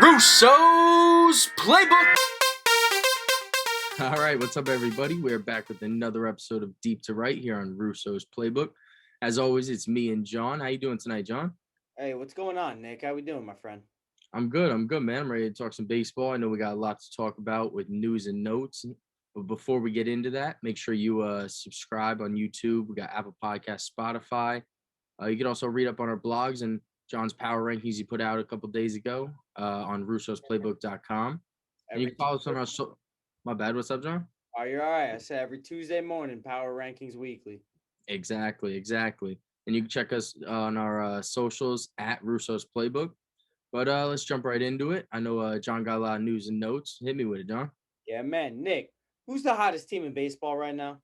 Russo's Playbook. All right, what's up, everybody? We're back with another episode of Deep to Right here on Russo's Playbook. As always, it's me and John. How you doing tonight, John? Hey, what's going on, Nick? How we doing, my friend? I'm good, man. I'm ready to talk some baseball. I know we got a lot to talk about with news and notes. But before we get into that, make sure you subscribe on YouTube. We got Apple Podcasts, Spotify. You can also read up on our blogs and John's power rankings he put out a couple days ago on russosplaybook.com. And you can follow us on our My bad. What's up, John? Oh, you're all right. I said every Tuesday morning, Power Rankings Weekly. Exactly. And you can check us on our socials at Russo's Playbook. But let's jump right into it. I know John got a lot of news and notes. Hit me with it, John. Yeah, man. Nick, who's the hottest team in baseball right now?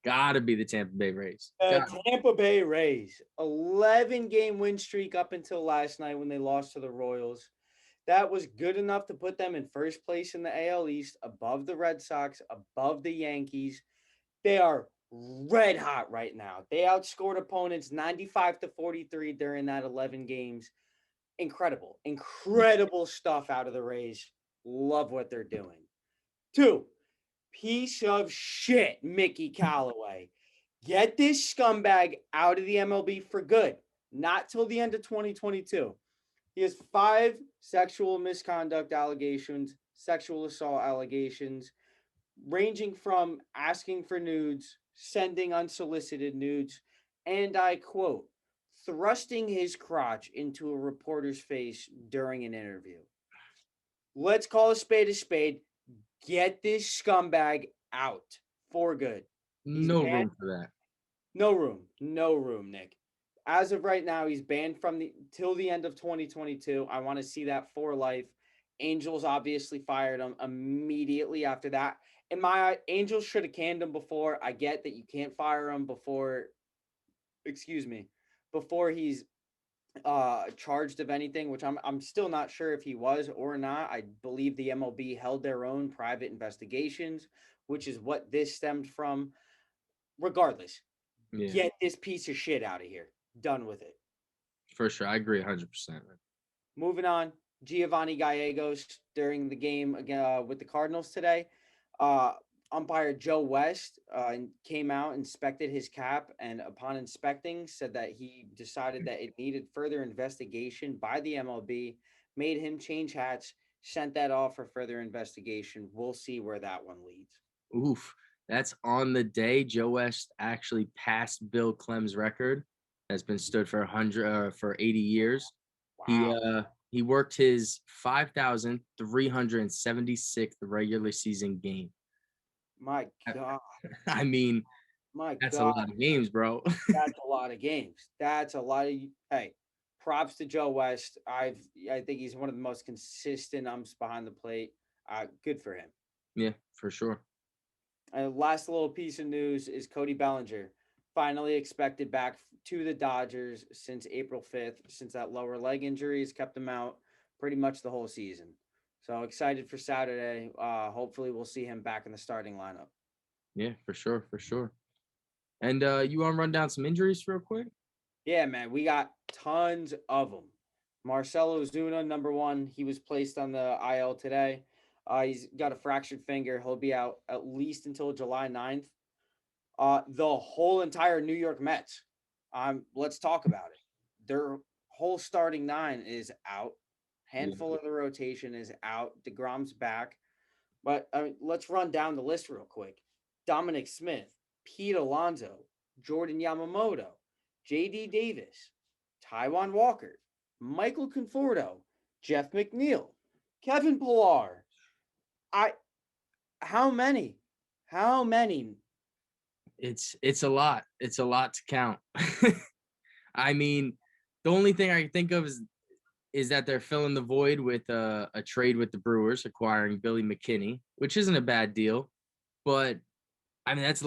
Gotta be the Tampa Bay Rays. Tampa Bay Rays. 11-game win streak up until last night when they lost to the Royals. That was good enough to put them in first place in the AL East, above the Red Sox, above the Yankees. They are red hot right now. They outscored opponents 95-43 during that 11 games. Incredible stuff out of the Rays. Love what they're doing. 2, piece of shit, Mickey Callaway. Get this scumbag out of the MLB for good. Not till the end of 2022. He has 5 sexual misconduct allegations, sexual assault allegations, ranging from asking for nudes, sending unsolicited nudes, and I quote, thrusting his crotch into a reporter's face during an interview. Let's call a spade a spade. Get this scumbag out for good. No room for that. No room, Nick. As of right now, he's banned from till the end of 2022. I want to see that for life. Angels obviously fired him immediately after that. And my Angels should have canned him before. I get that you can't fire him before he's charged of anything, which I'm still not sure if he was or not. I believe the MLB held their own private investigations, which is what this stemmed from. Regardless, Get this piece of shit out of here. Done with it. For sure. I agree 100%. Moving on, Giovanni Gallegos during the game with the Cardinals today. Umpire Joe West came out, inspected his cap, and upon inspecting, said that he decided that it needed further investigation by the MLB, made him change hats, sent that off for further investigation. We'll see where that one leads. Oof. That's on the day Joe West actually passed Bill Clem's record that's been stood for 80 years. Wow. He worked his 5,376th regular season game. My God. I mean, that's a lot of games, bro. That's a lot of games. That's a lot of props to Joe West. I think he's one of the most consistent umps behind the plate. Good for him. Yeah, for sure. Last little piece of news is Cody Bellinger finally expected back to the Dodgers since April 5th, since that lower leg injury has kept him out pretty much the whole season. So excited for Saturday. Hopefully we'll see him back in the starting lineup. Yeah, for sure. And you want to run down some injuries real quick? Yeah, man. We got tons of them. Marcell Ozuna, number 1. He was placed on the IL today. He's got a fractured finger. He'll be out at least until July 9th. The whole entire New York Mets. Let's talk about it. Their whole starting 9 is out. Handful of the rotation is out. DeGrom's back. But let's run down the list real quick. Dominic Smith, Pete Alonso, Jordan Yamamoto, J.D. Davis, Taijuan Walker, Michael Conforto, Jeff McNeil, Kevin Pillar. How many? It's a lot. It's a lot to count. I mean, the only thing I can think of is that they're filling the void with a trade with the Brewers, acquiring Billy McKinney, which isn't a bad deal, but I mean that's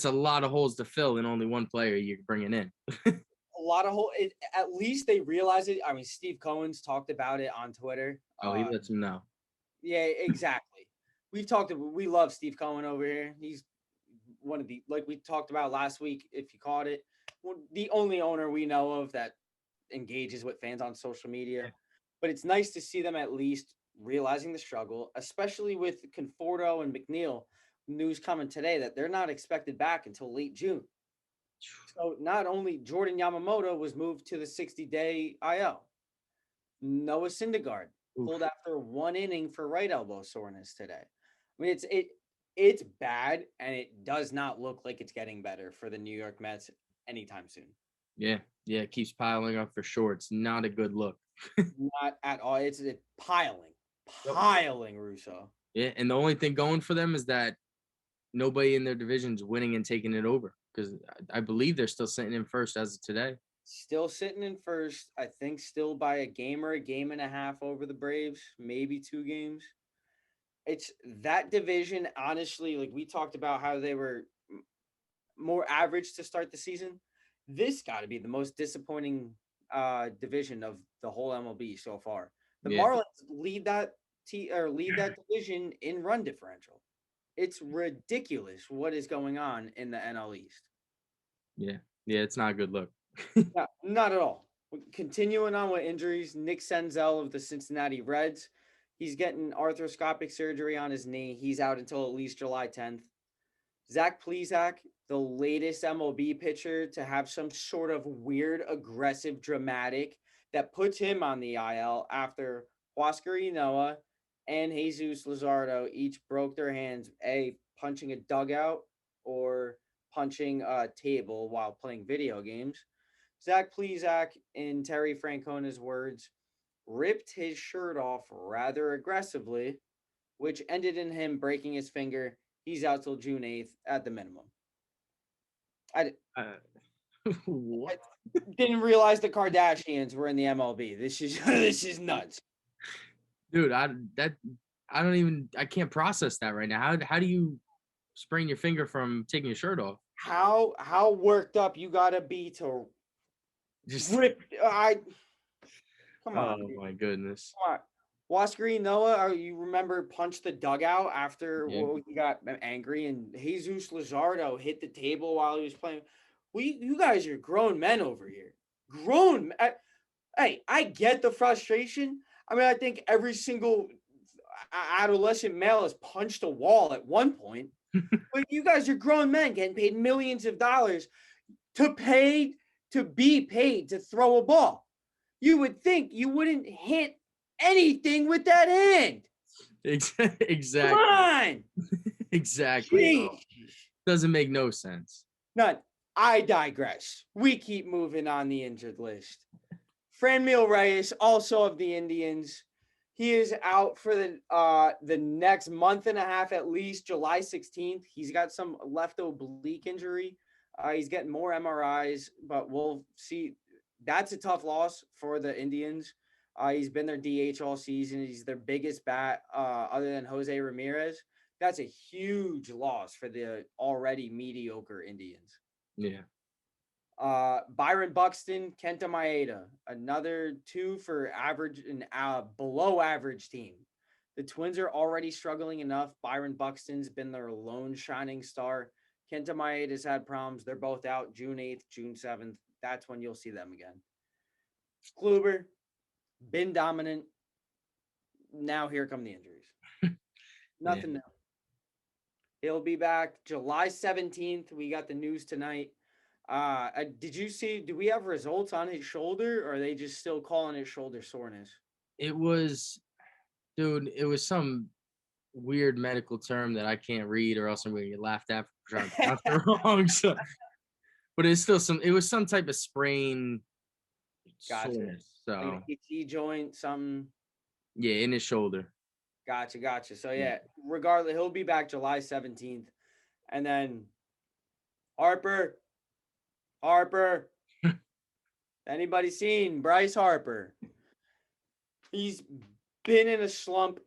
a lot of holes to fill in only one player you're bringing in. A lot of holes. At least they realize it. I mean, Steve Cohen's talked about it on Twitter. Oh, he lets him know. Yeah, exactly. We love Steve Cohen over here. He's one of the, like we talked about last week, if you caught it, the only owner we know of that engages with fans on social media. but it's nice to see them at least realizing the struggle, especially with Conforto and McNeil. News coming today that they're not expected back until late June. So not only Jordan Yamamoto was moved to the 60-day IL, Noah Syndergaard pulled Oof. after one inning for right elbow soreness today. I mean, it's bad, and it does not look like it's getting better for the New York Mets anytime soon. Yeah, it keeps piling up for sure. It's not a good look. Not at all. It's piling, Yep. Russo. Yeah, and the only thing going for them is that nobody in their division's winning and taking it over because I believe they're still sitting in first as of today. Still sitting in first, I think still by a game or a game and a half over the Braves, maybe 2 games. It's that division, honestly, like we talked about how they were more average to start the season. This got to be the most disappointing division of the whole MLB so far. The Yeah, Marlins lead that lead that division in run differential. It's ridiculous what is going on in the NL East. yeah, it's not a good look. No, not at all. Continuing on with injuries, Nick Senzel of the Cincinnati Reds, he's getting arthroscopic surgery on his knee. He's out until at least July 10th. Zach Plesac, the latest MLB pitcher to have some sort of weird, aggressive, dramatic that puts him on the IL after Huascar Ynoa and Jesus Luzardo each broke their hands, punching a dugout or punching a table while playing video games. Zach Plesac, in Terry Francona's words, ripped his shirt off rather aggressively, which ended in him breaking his finger. He's out till June 8th at the minimum. I What? didn't realize the Kardashians were in the MLB. This is nuts. Dude, I can't process that right now. How do you sprain your finger from taking your shirt off? How worked up you gotta be to Just rip? Come on. oh my goodness. Come on. Huascar Noah, you remember punched the dugout after Yeah. he got angry, and Jesus Luzardo hit the table while he was playing. You guys are grown men over here. Grown. Hey, I get the frustration. I mean, I think every single adolescent male has punched a wall at one point. But you guys are grown men getting paid millions of dollars to be paid to throw a ball. You would think you wouldn't hit anything with that hand. Exactly. Come on. Exactly. Doesn't make no sense. None. I digress. We keep moving on the injured list. Franmil Reyes, also of the Indians, he is out for the next month and a half at least, July 16th. He's got some left oblique injury. He's getting more MRIs, but we'll see. That's a tough loss for the Indians. He's been their DH all season. He's their biggest bat other than Jose Ramirez. That's a huge loss for the already mediocre Indians. Yeah. Byron Buxton, Kenta Maeda, another 2 for average and below average team. The Twins are already struggling enough. Byron Buxton's been their lone shining star. Kenta Maeda's had problems. They're both out June 8th, June 7th. That's when you'll see them again. Kluber, been dominant. Now here come the injuries. Nothing new. He'll be back July 17th. We got the news tonight. Did you see, do we have results on his shoulder, or are they just still calling it shoulder soreness? It was some weird medical term that I can't read or else I'm going to get laughed at for trying to pronounce it wrong. So, but it's still it was some type of sprain soreness. So, like a key joint, something. Yeah, in his shoulder. Gotcha. So, yeah, regardless, he'll be back July 17th. And then Harper. Anybody seen Bryce Harper? He's been in a slump,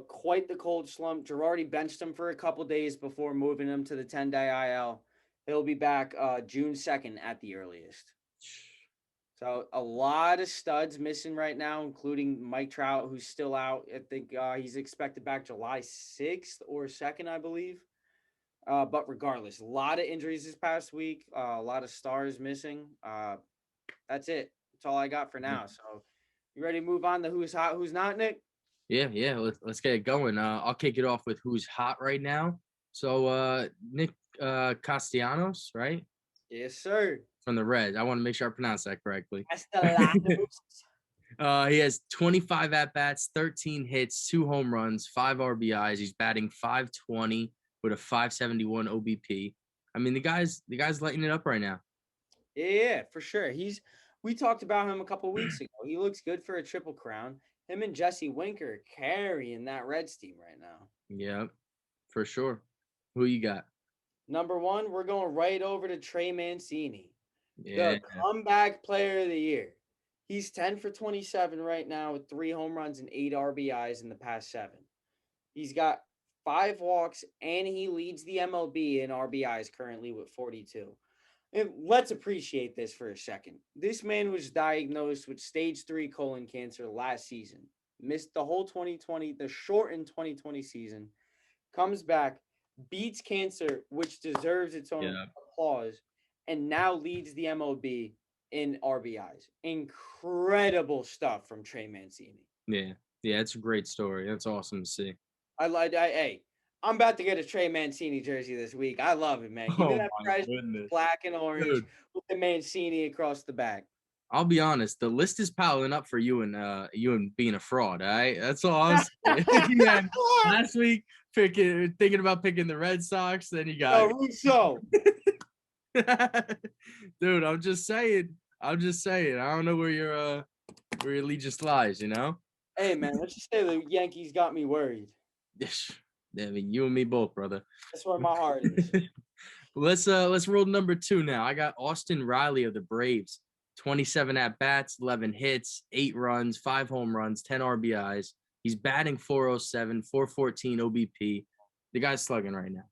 quite the cold slump. Girardi benched him for a couple days before moving him to the 10-day IL. He'll be back June 2nd at the earliest. So a lot of studs missing right now, including Mike Trout, who's still out. I think he's expected back July 6th or 2nd, I believe. But regardless, a lot of injuries this past week, a lot of stars missing. That's it. That's all I got for now. So You ready to move on to who's hot, who's not, Nick? Yeah. Let's get it going. I'll kick it off with who's hot right now. So Nick Castellanos, right? Yes, sir. From the Reds. I want to make sure I pronounce that correctly. Castellanos. He has 25 at bats, 13 hits, 2 home runs, 5 RBIs. He's batting 520 with a 571 OBP. I mean, the guy's lighting it up right now. Yeah, for sure. We talked about him a couple weeks ago. He looks good for a triple crown. Him and Jesse Winker carrying that Reds team right now. Yeah, for sure. Who you got? Number one, we're going right over to Trey Mancini, Yeah, the comeback player of the year. He's 10 for 27 right now with 3 home runs and 8 RBIs in the past 7. He's got 5 walks and he leads the MLB in RBIs currently with 42. And let's appreciate this for a second. This man was diagnosed with stage 3 colon cancer last season. Missed the whole 2020, the shortened 2020 season. Comes back, beats cancer, which deserves its own yeah, applause, and now leads the MLB in RBIs. Incredible stuff from Trey Mancini. yeah. It's a great story. That's awesome to see. Hey, I'm about to get a Trey Mancini jersey this week. I love it, man. Give me Oh that my fresh goodness, black and orange dude. with the Mancini across the back. I'll be honest. The list is piling up for you and being a fraud. All right, that's all I'm saying. Yeah, last week thinking about picking the Red Sox. Then you got Russo. dude. I'm just saying. I'm just saying. I don't know where your allegiance lies. You know. Hey, man, let's just say the Yankees got me worried. I mean, you and me both, brother. That's where my heart is. Let's roll number 2 now. I got Austin Riley of the Braves. 27 at bats, 11 hits, 8 runs, 5 home runs, 10 RBIs. He's batting 407, 414 OBP. The guy's slugging right now.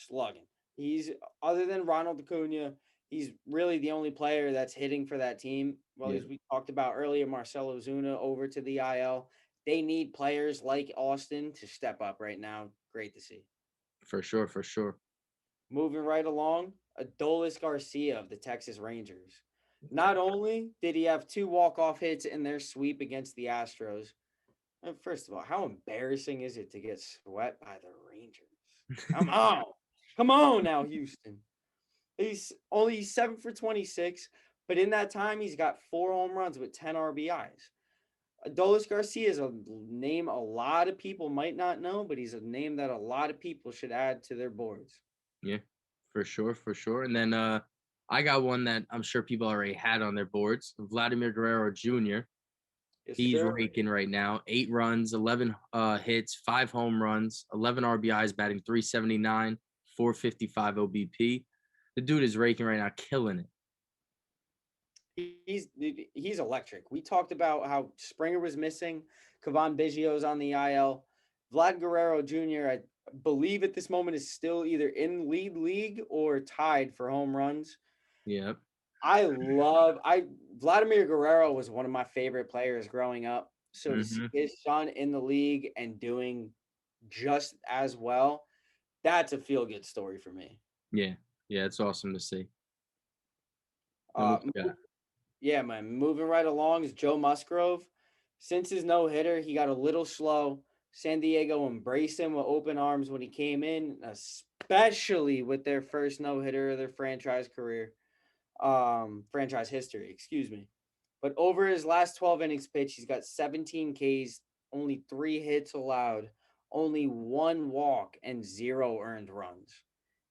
Slugging. He's, other than Ronald Acuna, he's really the only player that's hitting for that team. Well, Yeah. as we talked about earlier, Marcell Ozuna over to the IL. They need players like Austin to step up right now. Great to see. For sure, for sure. Moving right along, Adolis Garcia of the Texas Rangers. Not only did he have 2 walk-off hits in their sweep against the Astros, and first of all, how embarrassing is it to get swept by the Rangers? Come on. Come on now, Houston. He's only 7 for 26, but in that time, he's got 4 home runs with 10 RBIs. Adolis Garcia is a name a lot of people might not know, but he's a name that a lot of people should add to their boards. Yeah, for sure, for sure. And then I got one that I'm sure people already had on their boards. Vladimir Guerrero Jr. Yes, He's sir. raking right now. 8 runs, 11 hits, 5 home runs, 11 RBIs, batting 379, 455 OBP. The dude is raking right now, killing it. He's electric. We talked about how Springer was missing. Kevon Biggio's on the IL. Vlad Guerrero Jr., I believe at this moment is still either in league or tied for home runs. Yeah. Vladimir Guerrero was one of my favorite players growing up. So to see his son in the league and doing just as well, that's a feel-good story for me. Yeah. Yeah, it's awesome to see. Yeah, man. Moving right along is Joe Musgrove. Since his no-hitter, he got a little slow. San Diego embraced him with open arms when he came in, especially with their first no-hitter of their franchise career. Franchise history, excuse me. But over his last 12 innings pitched, he's got 17 Ks, only 3 hits allowed, only 1 walk, and 0 earned runs.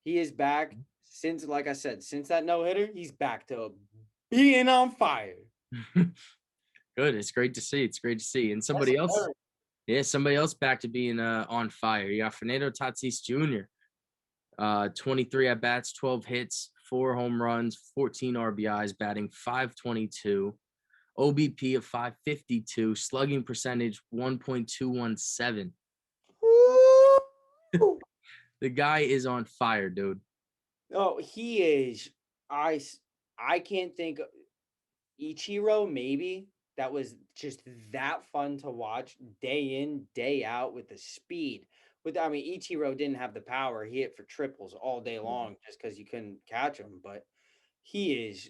He is back since, like I said, since that no-hitter, he's back to being on fire. Good. It's great to see. It's great to see. And somebody else back to being on fire. You got Fernando Tatis Jr. 23 at bats, 12 hits, 4 home runs, 14 RBIs, batting 522, OBP of 552, slugging percentage 1.217. The guy is on fire, dude. Oh, he is. I can't think. Ichiro, maybe that was just that fun to watch day in, day out with the speed. Ichiro didn't have the power. He hit for triples all day long just because you couldn't catch him. But he is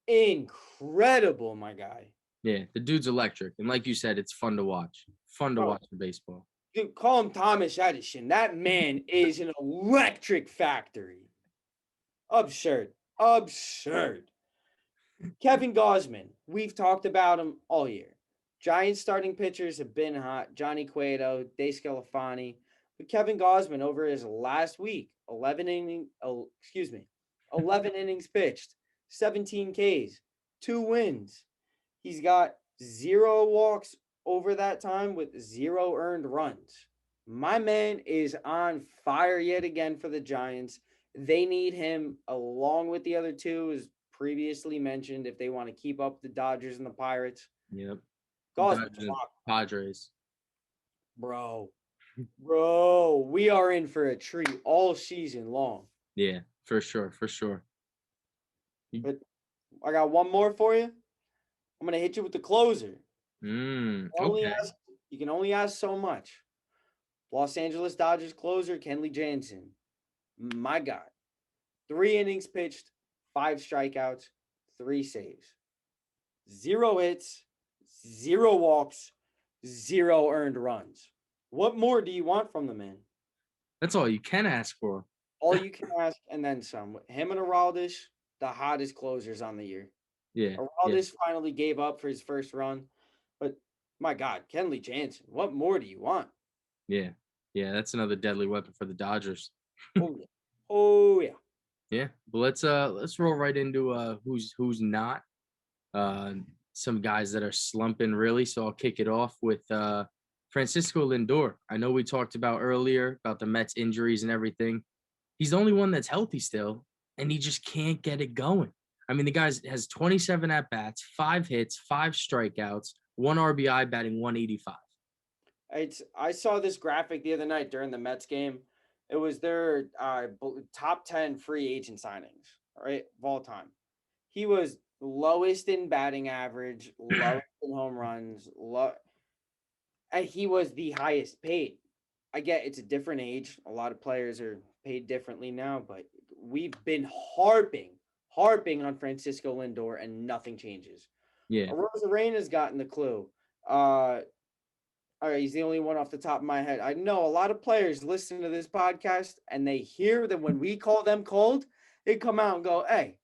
incredible, my guy. Yeah, the dude's electric. And like you said, it's fun to watch. Fun to Bro, watch the baseball. you call him Thomas Edison. That man is an electric factory. Absurd. Absurd. Kevin Gausman. We've talked about him all year. Giants starting pitchers have been hot. Johnny Cueto, De Scalafani. But Kevin Gausman over his last week, 11 innings pitched, 17 Ks, 2 wins. He's got 0 walks over that time with 0 earned runs. My man is on fire yet again for the Giants. They need him along with the other two, as previously mentioned, if they want to keep up the Dodgers and the Pirates. Yep. Gausman's Padres. Bro, we are in for a treat all season long. Yeah, for sure, for sure. But I got one more for you. I'm gonna hit you with the closer. Okay. You can only ask so much. Los Angeles Dodgers closer Kenley Jansen. My God. 3 innings pitched, 5 strikeouts, 3 saves. 0 hits, 0 walks, 0 earned runs. What more do you want from the man? That's all you can ask for. All you can ask, and then some. Him and Aroldis, the hottest closers on the year. Yeah. Aroldis finally gave up for his first run. But, my God, Kenley Jansen, what more do you want? Yeah. Yeah, that's another deadly weapon for the Dodgers. Oh, yeah. Oh, yeah. Yeah. But let's roll right into who's not. Some guys that are slumping really. So I'll kick it off with Francisco Lindor. I know we talked about earlier about the Mets injuries and everything. He's the only one that's healthy still, and he just can't get it going. I mean, the guy has 27 at-bats, 5 hits, 5 strikeouts, 1 RBI, batting 185. I saw this graphic the other night during the Mets game. It was their top 10 free agent signings, right, of all time. He was lowest in batting average, lowest in home runs, and he was the highest paid. I get it's a different age. A lot of players are paid differently now, but we've been harping on Francisco Lindor, and nothing changes. Yeah. Arena's gotten the clue. All right, he's the only one off the top of my head. I know a lot of players listen to this podcast, and they hear that when we call them cold, they come out and go, "Hey,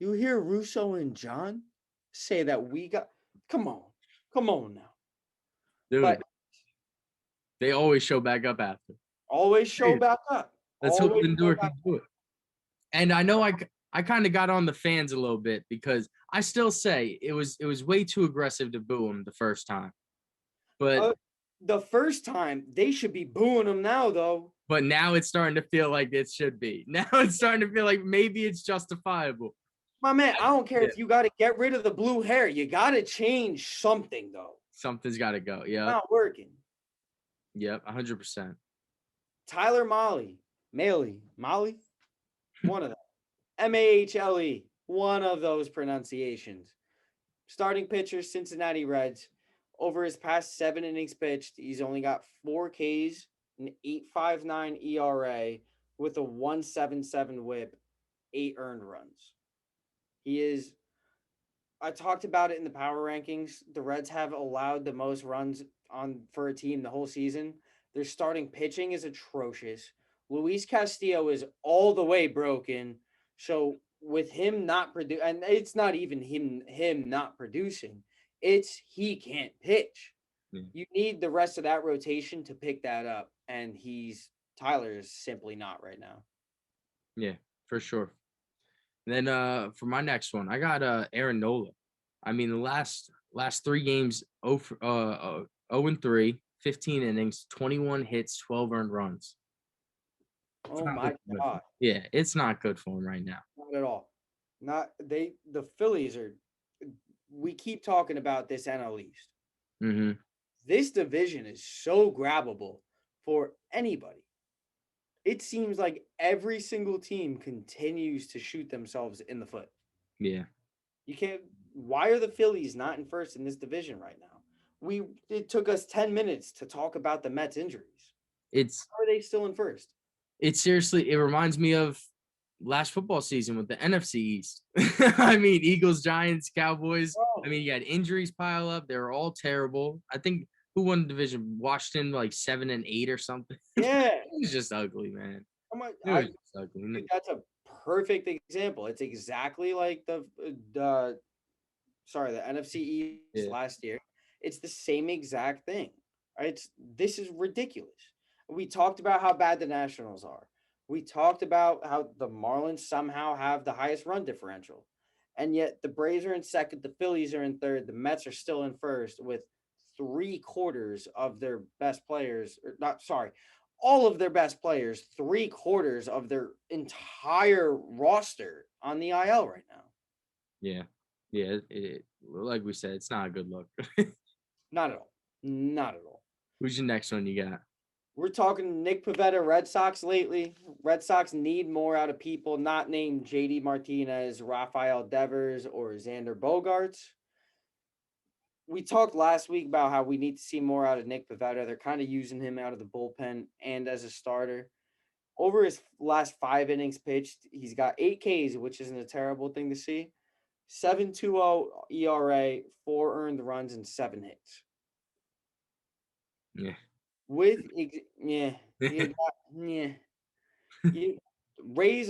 you hear Russo and John say that we got? Come on now." Dude, But they always show back up after. always show back up. Let's hope Lindor can do it. And I know I kind of got on the fans a little bit because I still say it was way too aggressive to boo him the first time. But the first time, they should be booing him now, though. But now it's starting to feel like it should be. Now it's starting to feel like maybe it's justifiable. My man, I don't care if you got to get rid of the blue hair. You got to change something, though. Something's got to go. Yeah. Not working. Yep, 100%. Tyler Mahle. One of them. Mahle. One of those pronunciations. Starting pitcher, Cincinnati Reds. Over his past 7 innings pitched, he's only got 4 Ks, an 8.59 ERA with a 1.77 WHIP, 8 earned runs. I talked about it in the power rankings. The Reds have allowed the most runs for a team the whole season. Their starting pitching is atrocious. Luis Castillo is all the way broken. So with him not producing, and it's not even him not producing, it's he can't pitch. Yeah. You need the rest of that rotation to pick that up, and Tyler is simply not right now. Yeah, for sure. And then for my next one, I got Aaron Nola. I mean, the last 3 games, 0-3, 15 innings, 21 hits, 12 earned runs. Oh my God. Yeah, it's not good for him right now. Not at all. The Phillies are. We keep talking about this NL East. Mm-hmm. This division is so grabbable for anybody. It seems like every single team continues to shoot themselves in the foot. Yeah. You can't. Why are the Phillies not in first in this division right now? It took us 10 minutes to talk about the Mets injuries. How are they still in first? It reminds me of last football season with the NFC East. I mean, Eagles, Giants, Cowboys. I mean, you had injuries pile up. They were all terrible. I think who won the division? Washington, like 7-8 or something. Yeah. It was just ugly, man. It I was just ugly. think that's a perfect example. It's exactly like the NFC East Yeah. last year. It's the same exact thing. Right? This is ridiculous. We talked about how bad the Nationals are. We talked about how the Marlins somehow have the highest run differential. And yet the Braves are in second, the Phillies are in third, the Mets are still in first with 3/4 of their best players, or not, sorry, all of their best players, 3/4 of their entire roster on the IL right now. Yeah. Yeah. Like we said, it's not a good look. Not at all. Not at all. Who's your next one you got? We're talking Nick Pivetta, Red Sox lately. Red Sox need more out of people not named JD Martinez, Rafael Devers, or Xander Bogaerts. We talked last week about how we need to see more out of Nick Pivetta. They're kind of using him out of the bullpen and as a starter. Over his last 5 innings pitched, he's got 8 Ks, which isn't a terrible thing to see. 7.20 ERA, 4 earned runs, and 7 hits. Yeah. Rays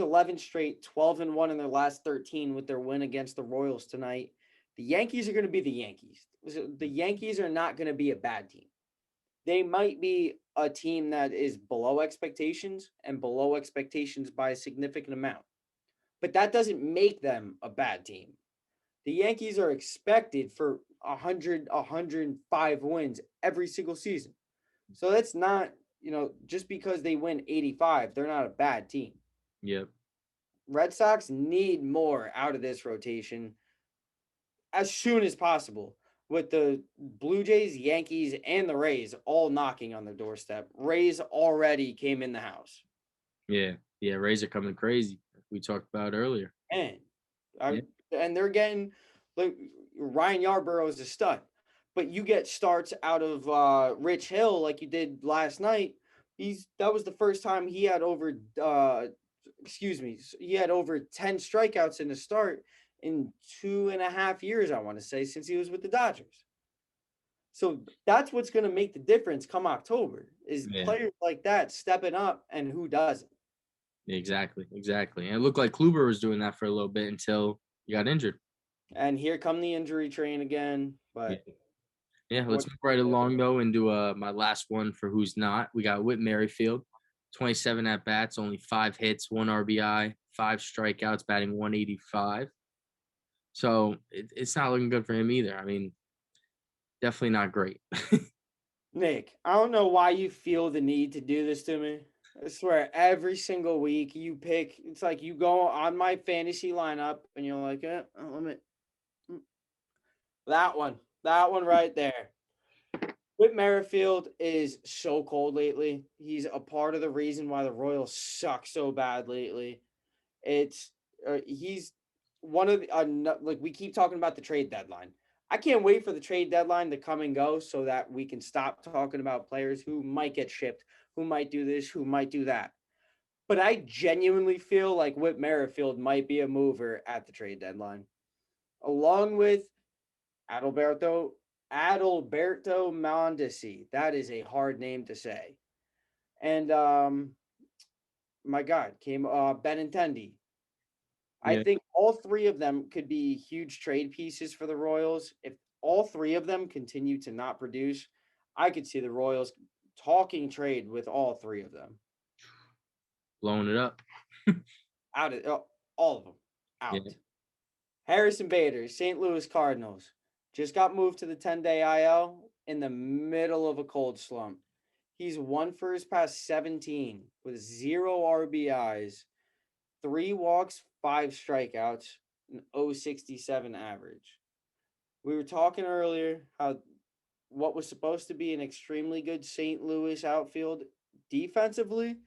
11 straight, 12-1 in their last 13 with their win against the Royals tonight. The Yankees are going to be the Yankees. The Yankees are not going to be a bad team. They might be a team that is below expectations and below expectations by a significant amount. But that doesn't make them a bad team. The Yankees are expected for 100, 105 wins every single season. So that's not, just because they win 85, they're not a bad team. Yep. Red Sox need more out of this rotation as soon as possible, with the Blue Jays, Yankees, and the Rays all knocking on their doorstep. Rays already came in the house. Yeah. Yeah. Rays are coming crazy. We talked about earlier. And they're getting, like, Ryan Yarbrough is a stud. But you get starts out of Rich Hill like you did last night. That was the first time he had over 10 strikeouts in a start in 2.5 years, I want to say, since he was with the Dodgers. So that's what's going to make the difference come October is players like that stepping up, and who doesn't. Exactly. And it looked like Kluber was doing that for a little bit until he got injured. And here come the injury train again. But yeah, let's move right along, though, and do my last one for who's not. We got Whit Merrifield, 27 at-bats, only 5 hits, 1 RBI, 5 strikeouts, batting 185. So it's not looking good for him either. I mean, definitely not great. Nick, I don't know why you feel the need to do this to me. I swear, every single week you pick, it's like you go on my fantasy lineup and you're like, that one right there. Whit Merrifield is so cold lately. He's a part of the reason why the Royals suck so bad lately. He's one of the, like we keep talking about the trade deadline. I can't wait for the trade deadline to come and go so that we can stop talking about players who might get shipped, who might do this, who might do that. But I genuinely feel like Whit Merrifield might be a mover at the trade deadline, along with Adalberto Mondesi. That is a hard name to say. And my God, Benintendi. I think all 3 of them could be huge trade pieces for the Royals. If all 3 of them continue to not produce, I could see the Royals talking trade with all 3 of them. Blowing it up. All of them out. Yeah. Harrison Bader, St. Louis Cardinals, just got moved to the 10-day IL in the middle of a cold slump. He's 1 for his past 17 with 0 RBIs, 3 walks, 5 strikeouts, an 0.67 average. We were talking earlier how what was supposed to be an extremely good St. Louis outfield defensively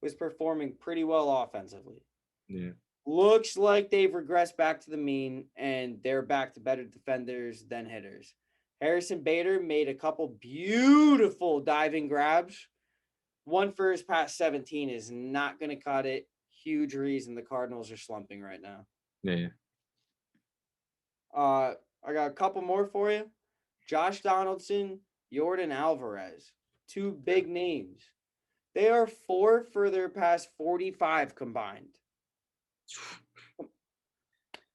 was performing pretty well offensively. Yeah. Looks like they've regressed back to the mean, and they're back to better defenders than hitters. Harrison Bader made a couple beautiful diving grabs. 1 for his past 17 is not going to cut it. huge reason the Cardinals are slumping right now. Yeah. I got a couple more for you. Josh Donaldson, Jordan Alvarez, two big names. They are 4 for their past 45 combined.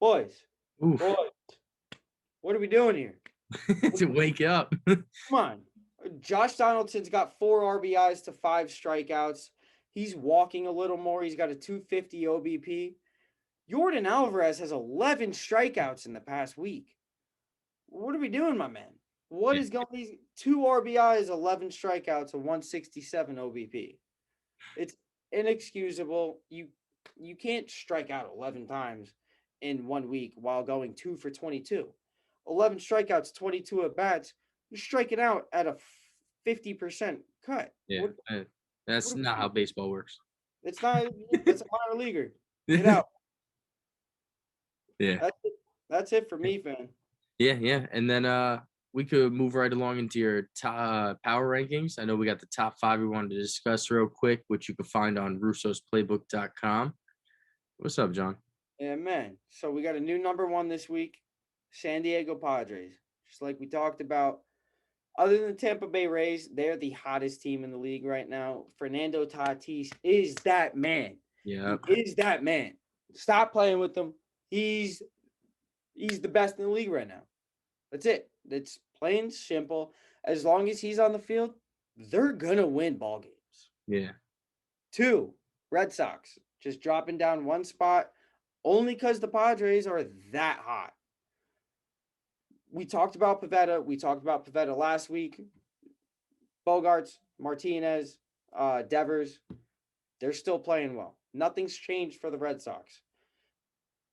Boys, Oof. boys, what are we doing here? To wake up. Come on. Josh Donaldson's got 4 RBIs to 5 strikeouts. He's walking a little more. He's got a 250 OBP. Jordan Alvarez has 11 strikeouts in the past week. What are we doing, my man? What is going these 2 RBIs, 11 strikeouts, a 167 OBP? It's inexcusable. You can't strike out 11 times in 1 week while going 2 for 22. 11 strikeouts, 22 at bats. You're striking out at a 50% cut. Yeah. That's not how baseball works. It's not. It's a minor leaguer. Get out. Yeah. That's it for me, fam. Yeah. And then we could move right along into your power rankings. I know we got the top 5 we wanted to discuss real quick, which you can find on russosplaybook.com. What's up, John? Yeah, man. So we got a new number 1 this week, San Diego Padres. Just like we talked about. Other than the Tampa Bay Rays, they're the hottest team in the league right now. Fernando Tatis is that man. Yeah. He is that man. Stop playing with him. He's the best in the league right now. That's it. It's plain and simple. As long as he's on the field, they're going to win ball games. Yeah. 2, Red Sox just dropping down 1 spot only because the Padres are that hot. We talked about Pivetta. We talked about Pivetta last week. Bogarts, Martinez, Devers, they're still playing well. Nothing's changed for the Red Sox.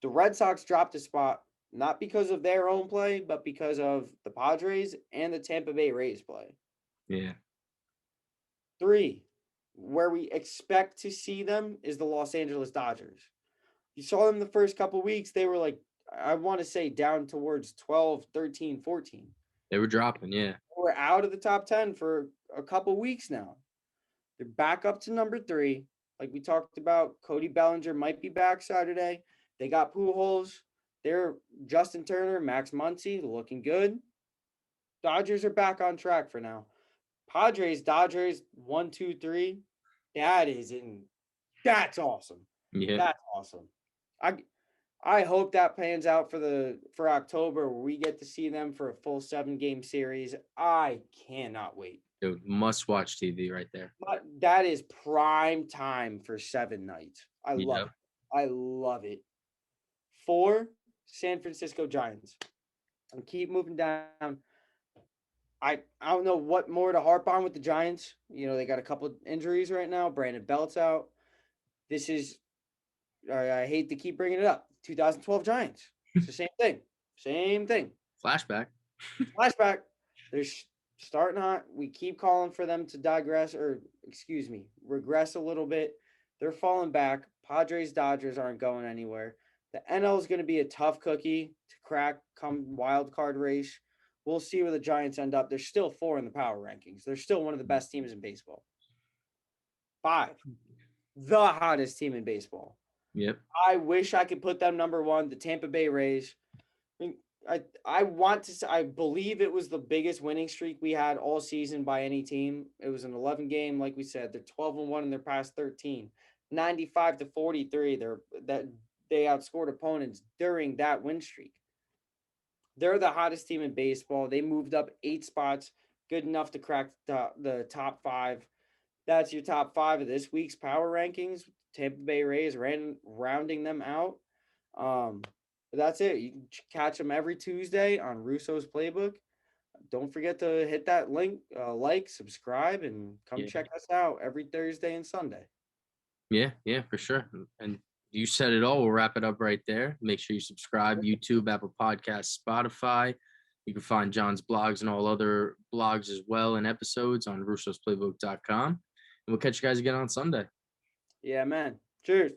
The Red Sox dropped a spot, not because of their own play, but because of the Padres and the Tampa Bay Rays play. Yeah. 3, where we expect to see them is the Los Angeles Dodgers. You saw them the first couple weeks. They were like, I want to say down towards 12, 13, 14. They were dropping, yeah. We're out of the top 10 for a couple weeks now. They're back up to number 3. Like we talked about, Cody Bellinger might be back Saturday. They got Pujols. They're Justin Turner, Max Muncy, looking good. Dodgers are back on track for now. Padres, Dodgers, 1, 2, 3. That's awesome. Yeah. That's awesome. I hope that pans out for October where we get to see them for a full 7-game series. I cannot wait. Dude, must-watch TV right there. But that is prime time for 7 nights. I love it. I love it. 4, San Francisco Giants. And keep moving down. I don't know what more to harp on with the Giants. You know, they got a couple of injuries right now. Brandon Belt's out. This is, I hate to keep bringing it up, 2012 Giants. It's the same thing. Same thing. Flashback. They're starting hot. We keep calling for them to regress a little bit. They're falling back. Padres, Dodgers aren't going anywhere. The NL is going to be a tough cookie to crack come wild card race. We'll see where the Giants end up. They're still 4 in the power rankings. They're still one of the best teams in baseball. 5, the hottest team in baseball. Yep. I wish I could put them number 1, the Tampa Bay Rays. I believe it was the biggest winning streak we had all season by any team. It was an 11 game, like we said. They're 12-1 in their past 13. 95-43. They outscored opponents during that win streak. They're the hottest team in baseball. They moved up 8 spots, good enough to crack the top 5. That's your top 5 of this week's power rankings. Tampa Bay Rays rounding them out. But that's it. You can catch them every Tuesday on Russo's Playbook. Don't forget to hit that link, like, subscribe, and come check us out every Thursday and Sunday. Yeah, for sure. And you said it all. We'll wrap it up right there. Make sure you subscribe, YouTube, Apple Podcasts, Spotify. You can find John's blogs and all other blogs as well and episodes on russosplaybook.com. And we'll catch you guys again on Sunday. Yeah, man. Cheers.